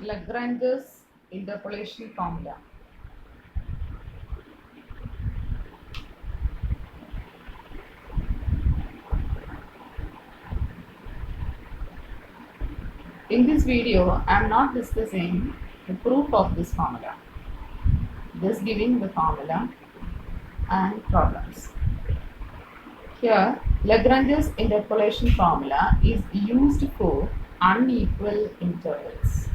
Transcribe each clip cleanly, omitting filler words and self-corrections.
Lagrange's interpolation formula. In this video, I am not discussing the proof of this formula, just giving the formula and problems. Here, Lagrange's interpolation formula is used for unequal intervals.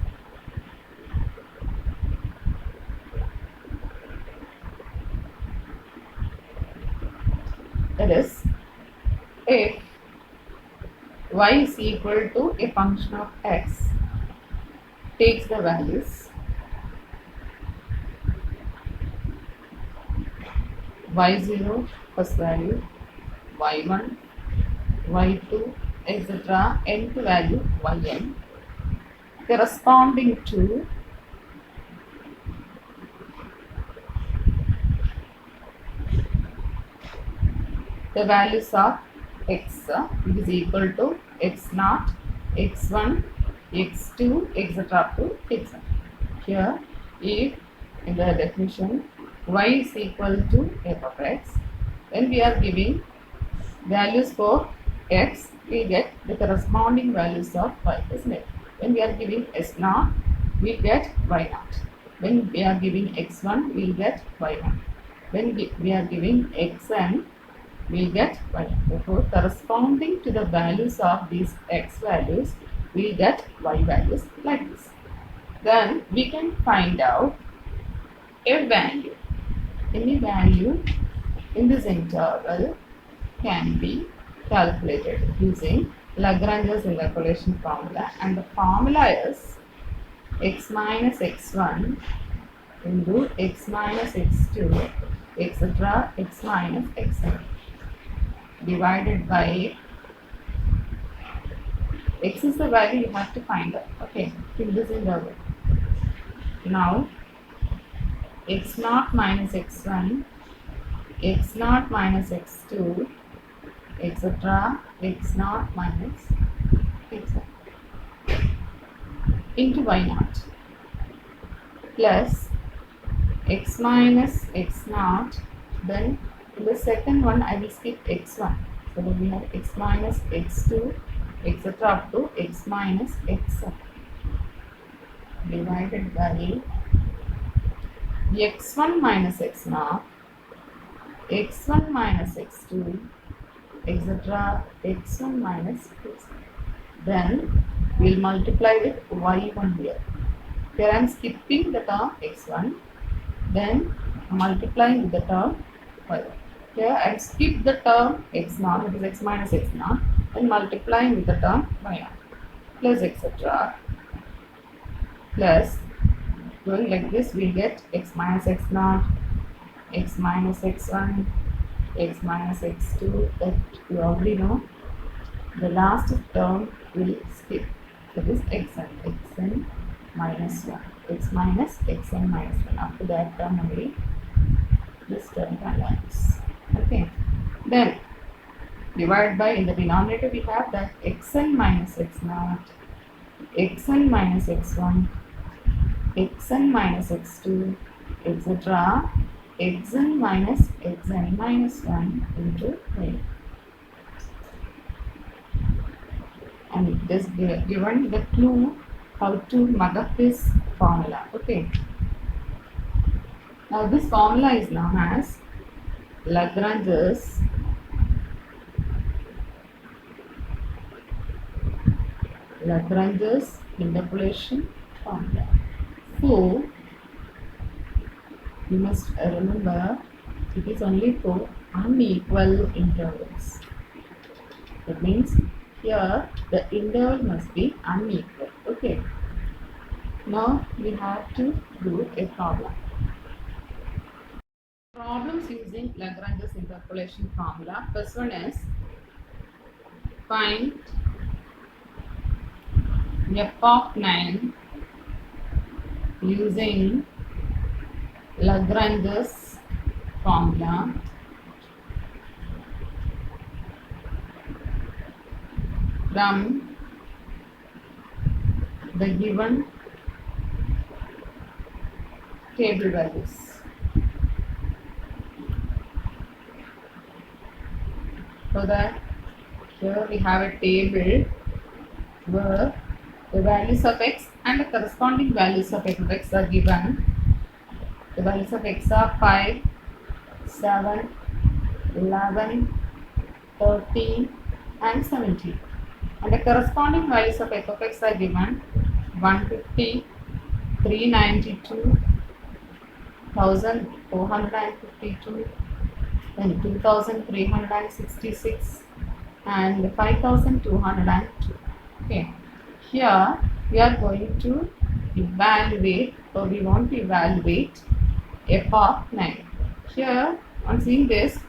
That is, if y is equal to a function of x, takes the values y0 first value, y1, y2, etc. nth value yn corresponding to the values of x, it is equal to x0, x1, x2, etc. up to xn. Here, if in the definition y is equal to f of x, when we are giving values for x, we get the corresponding values of y, isn't it? When we are giving s0, we get y0. When we are giving x1, we get y1. When we are giving xn, we get y. Therefore, corresponding to the values of these x values, we get y values like this. Then we can find out a value. Any value in this interval can be calculated using Lagrange's interpolation formula, and the formula is x minus x1 into x minus x2 etc. x minus xn divided by x is the value you have to find out. Okay, in this interval. Now x0 minus x1, x0 minus x2, etc. x0 minus xn into y0 plus x minus x0. Then in the second one I will skip x1. So then we have x minus x2, etc. up to x minus xn divided by x1 minus x0, x1 minus x2, etc. x1 minus xn. Then we will multiply with y1 here. Here I am skipping the term x1, then multiplying with the term y1. Here I have skipped the term x0, that is x minus x0, and multiplying with the term y0 plus etc. Plus, going like this, we get x minus x0, x minus x1, x minus x2, that you already know. The last term will skip, that is xn minus 1, x minus xn minus 1. Up to that term only, this term continues. Okay, then divide by, in the denominator we have that xn minus x0, xn minus x1, xn minus x2, etc. xn minus xn minus 1 into y. And it is given the clue how to mug up this formula. Okay. Now this formula is known as Lagrange's interpolation formula. So you must remember it is only for unequal intervals. That means here the interval must be unequal. Okay. Now we have to do a problem. Problems using Lagrange's interpolation formula. First one is find f of 9 using Lagrange's formula from the given table values. So that here we have a table where the values of x and the corresponding values of x are given. The values of x are 5, 7, 11, 13 and 17. And the corresponding values of f of x are given 150, 392, 1452, then 2366 and 5202. Okay. Here we are going to evaluate, or we want to evaluate f of 9. Here on seeing this,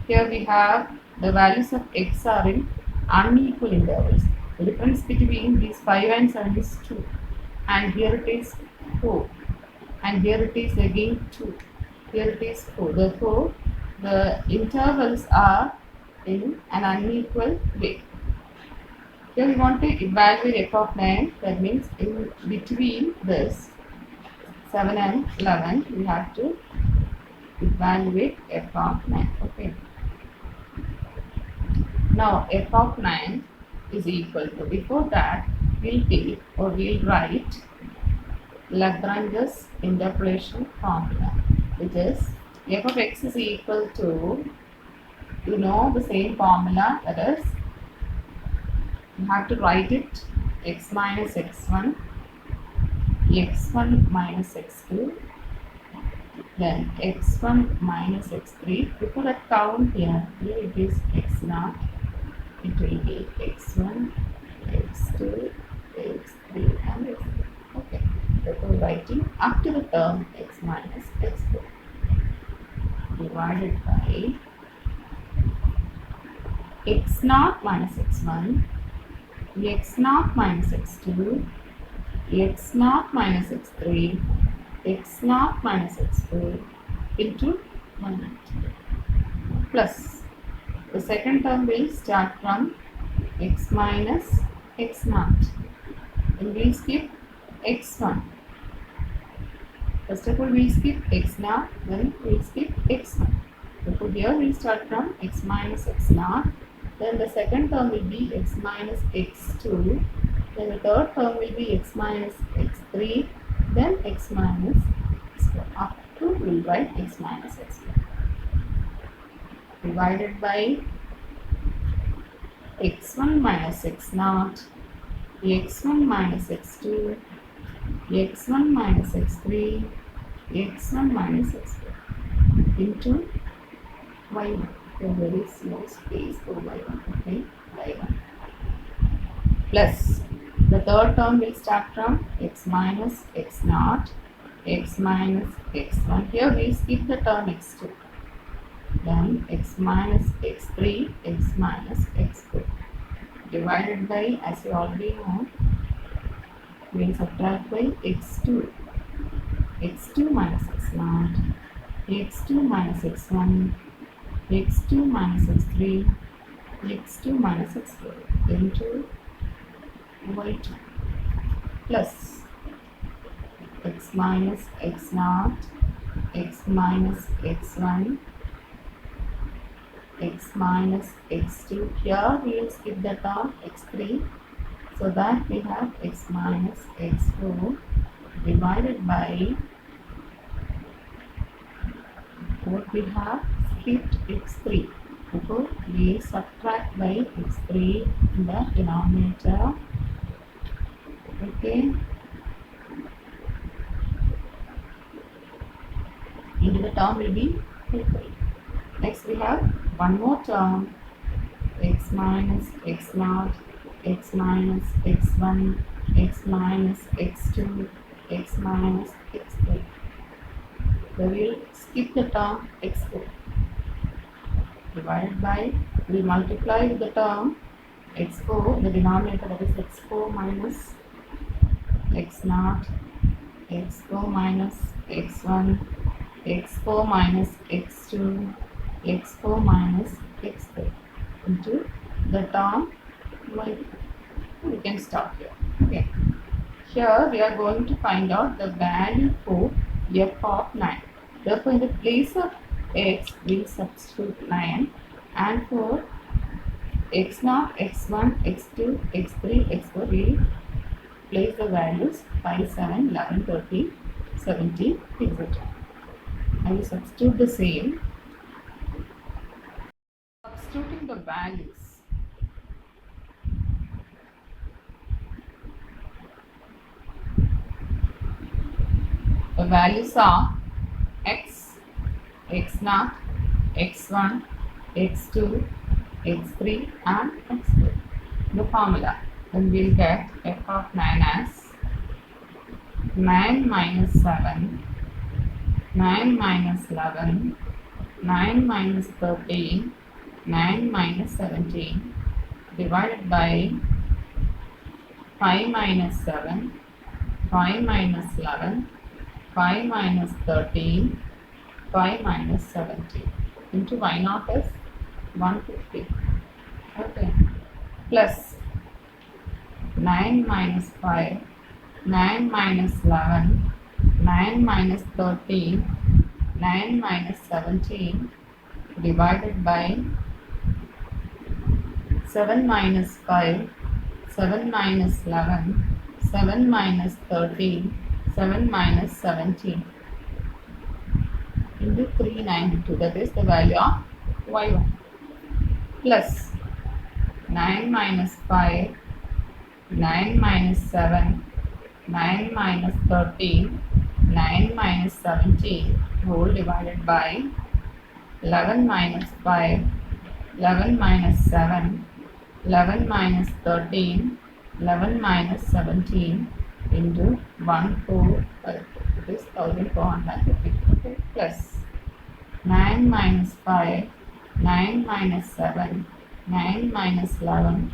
here we have the values of x are in unequal intervals. The difference between these 5 and 7 is 2, and here it is 4, and here it is again 2, here it is 4. Therefore, the intervals are in an unequal way. Here we want to evaluate f of 9, that means in between this 7 and 11 we have to evaluate f of 9. Okay. Now f of 9 is equal to, before that we'll take or we'll write Lagrange's interpolation formula, which is f of x is equal to, you know the same formula, that is you have to write it x minus x1, x1 minus x2, then x1 minus x3. Before that count here it is x0, it will be x1, x2, x3 and x4. Okay, therefore writing up to the term x minus x4 divided by x0 minus x1, x0 minus x2, x0 minus x3, x0 minus x4 into 1 plus the second term will start from x minus x0 and we'll skip x1. First of all we'll skip x0, then we'll skip x1. Therefore here we'll start from x minus x0, then the second term will be x minus x2, then the third term will be x minus x3, then x minus x4. Up to we'll write x minus x4 divided by x1 minus x0, x1 minus x2, x1 minus x3, x1 minus x4 into y1. There is no space for y1. Okay, y1 plus the third term will start from x minus x0, x minus x1. Here we skip the term x2. Then x minus x3, x minus x4 divided by, as you already know, we will subtract by x2, x2 minus x0, x2 minus x1, x2 minus x3, x2 minus x4 into y2 plus x minus x0, x minus x1, x minus x2. Here we will skip the term x3, so that we have x minus x4 divided by what we have skipped x3. Therefore we subtract by x3 in the denominator. Okay, into the term will be equal. Next we have one more term, x minus x0, x minus x1, x minus x2, x minus x3. So we will skip the term x4 divided by, we will multiply with the term x4, the denominator, that is x4 minus x0, x4 minus x1, x4 minus x2, x4 minus x3 into the term y2. We can stop here. Okay. Here we are going to find out the value for f of 9. Therefore, in the place of x, we substitute 9, and for x0, x1, x2, x3, x4, we place the values 5, 7, 11, 13, 17, etc. I will substitute the same. Substituting the values. The values are x, x0, x1, x2, x3 and x4. The formula, then we'll get f of 9 as 9 minus 7, 9 minus 11, 9 minus 13, 9 minus 17 divided by 5 minus 7, 5 minus 11, 5 minus 13, 5 minus 17 into y naught is 150. Okay. Plus 9 minus 5, 9 minus 11, 9 minus 13, 9 minus 17 divided by 7 minus 5, 7 minus 11, 7 minus 13, 7 minus 17 into 392, that is the value of y1, plus 9 minus 5, 9 minus 7, 9 minus 13, 9 minus 17 whole divided by 11 minus 5, 11 minus 7, 11 minus 13, 11 minus 17 into 1,450, it is 1450. Okay, plus 9 minus 5, 9 minus 7, 9 minus 11,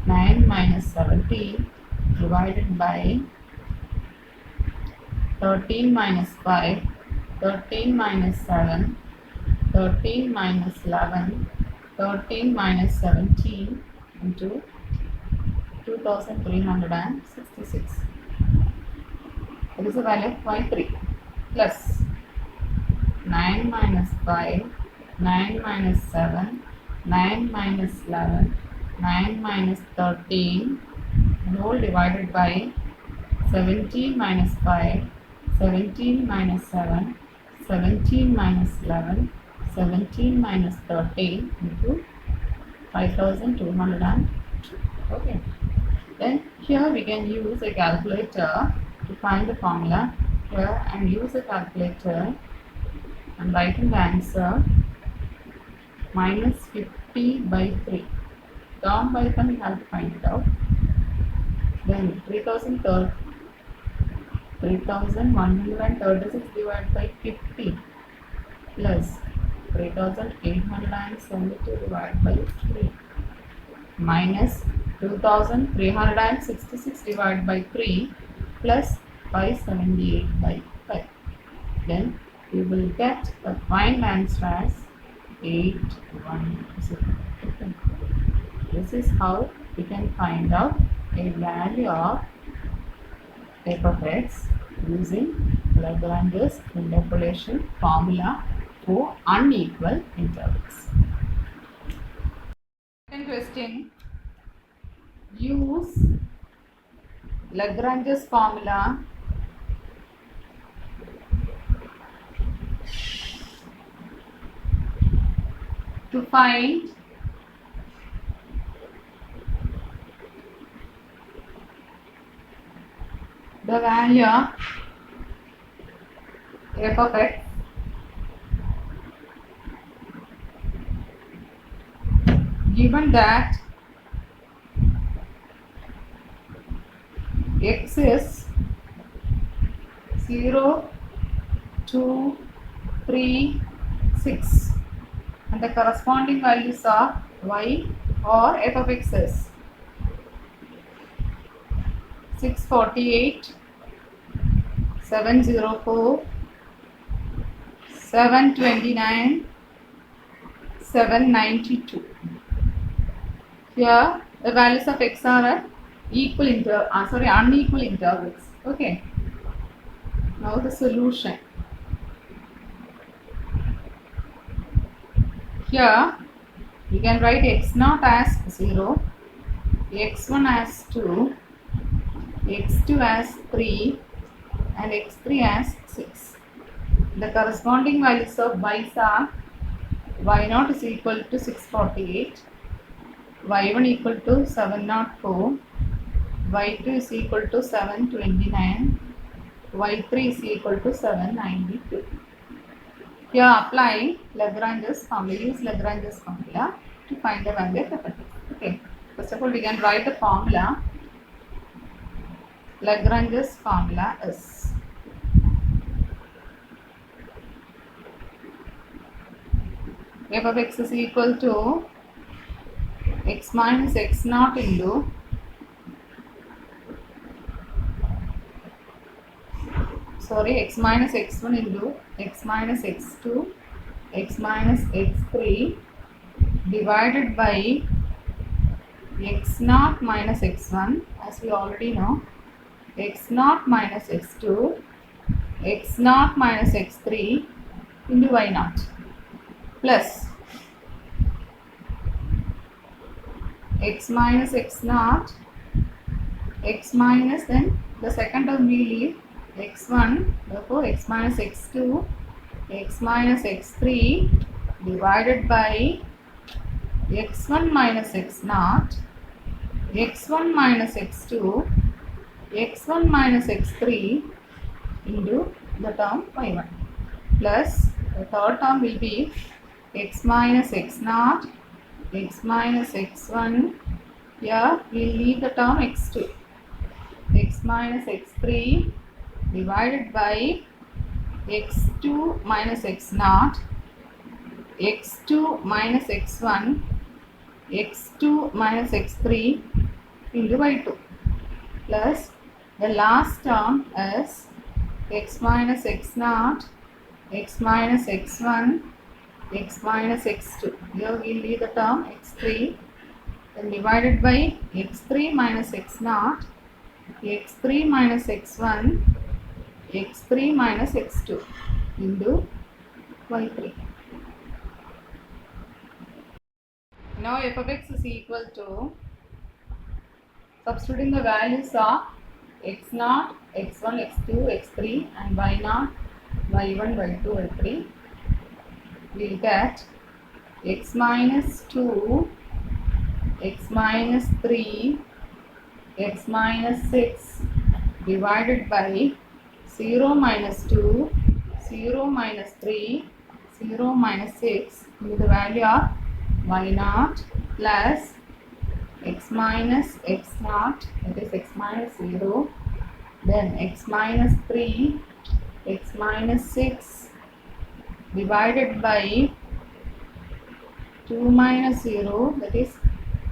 9 minus 17 divided by 13 minus 5, 13 minus 7, 13 minus 11, 13 minus 17 into 2366. It is the value of y3 plus 9 minus 5, 9 minus 7, 9 minus 11, 9 minus 13 whole divided by 17 minus 5, 17 minus 7, 17 minus 11, 17 minus 13 into 5202. Okay. Then here we can use a calculator to find the formula. Here I am using a calculator and writing the answer minus 50 by 3. Term by term you have to find it out. Then 3136 divided by 50 plus 3872 divided by 3 minus 2366 divided by 3 plus 578 by 5. Then we will get the final answer as 810. Okay. This is how we can find out a value of f of x using Lagrange's interpolation formula for unequal intervals. Second question. Use Lagrange's formula to find the value of f of x given that x is 0, 2, 3, 6 and the corresponding values of y or f of x is 648, 704, 729, 792. Here the values of x are at unequal intervals. Okay. Now the solution. Here you can write x0 as 0, x1 as 2, x2 as 3 and x3 as 6. The corresponding values of y's are y0 is equal to 648, y1 equal to 704, y2 is equal to 729, y3 is equal to 792. Here apply Lagrange's formula. Use Lagrange's formula to find the value of f(x). Okay. First of all, we can write the formula. Lagrange's formula is f of x is equal to x minus x0 into x minus x1 into x minus x2 x minus x3 divided by x0 minus x1, as we already know, x0 minus x2 x0 minus x3 into y0 plus x minus x0 x minus, then the second term we leave x1, therefore x minus x2 x minus x3 divided by x1 minus x0 x1 minus x2 x1 minus x3 into the term y1 plus the third term will be x minus x0 x minus x1. Here we will leave the term x2, x minus x3 divided by x2 minus x0 x2 minus x1 x2 minus x3 into y2 plus the last term is x minus x0 x minus x1 x minus x2. Here we will leave the term x3, then divided by x3 minus x0 x3 minus x1 x3 minus x2 into y3. Now f of x is equal to, substituting the values of x0, x1, x2, x3 and y0, y1, y2, y3, we will get x minus 2, x minus 3, x minus 6 divided by 0 minus 2, 0 minus 3, 0 minus 6 with the value of y0 plus x minus x0, that is x minus 0, then x minus 3, x minus 6 divided by 2 minus 0, that is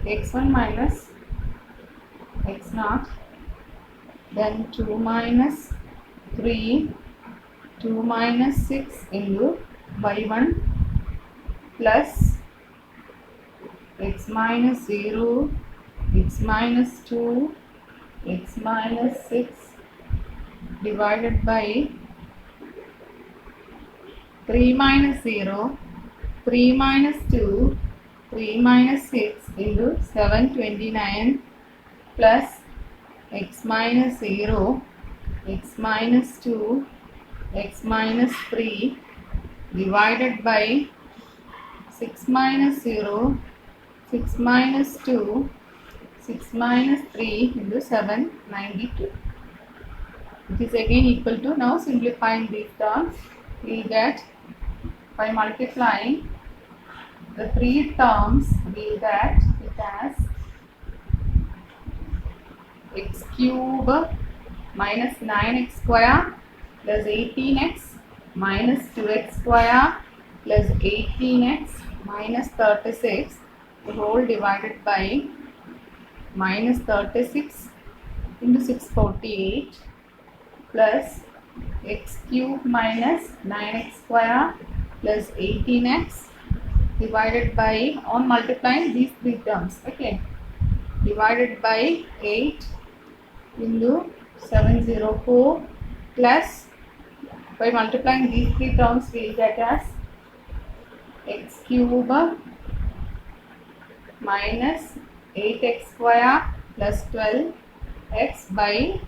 x1 minus x0, then 2 minus 3, 2 minus 6 into y1 plus x minus 0, x minus 2, x minus 6 divided by 3 minus 0, 3 minus 2, 3 minus 6 into 729 plus x minus 0, x minus 2, x minus 3 divided by 6 minus 0, 6 minus 2, 6 minus 3 into 792. It is again equal to, now simplifying these terms, we will get, by multiplying the three terms, we will get it as x cube minus 9x square plus 18x minus 2x square plus 18x minus 36, the whole divided by minus 36 into 648 plus x cube minus 9x square plus 18x divided by, on multiplying these three terms, okay, divided by 8 into 704 plus By multiplying these three terms, we will get as x cube minus 8x square plus 12x by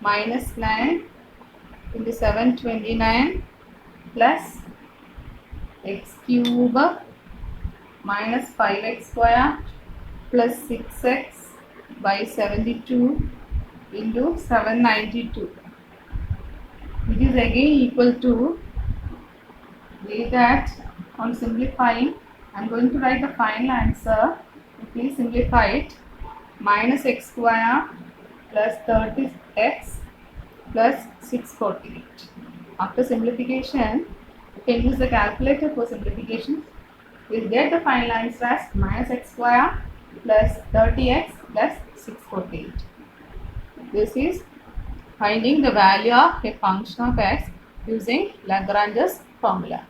minus 9 into 729 plus x cube minus 5x square plus 6x by 72 into 792. It is again equal to, with that on simplifying, I am going to write the final answer. Please simplify it. Minus x square plus 30x plus 648. After simplification, you can use the calculator for simplification. We will get the final answer as minus x square plus 30x plus 648. This is finding the value of a function of x using Lagrange's formula.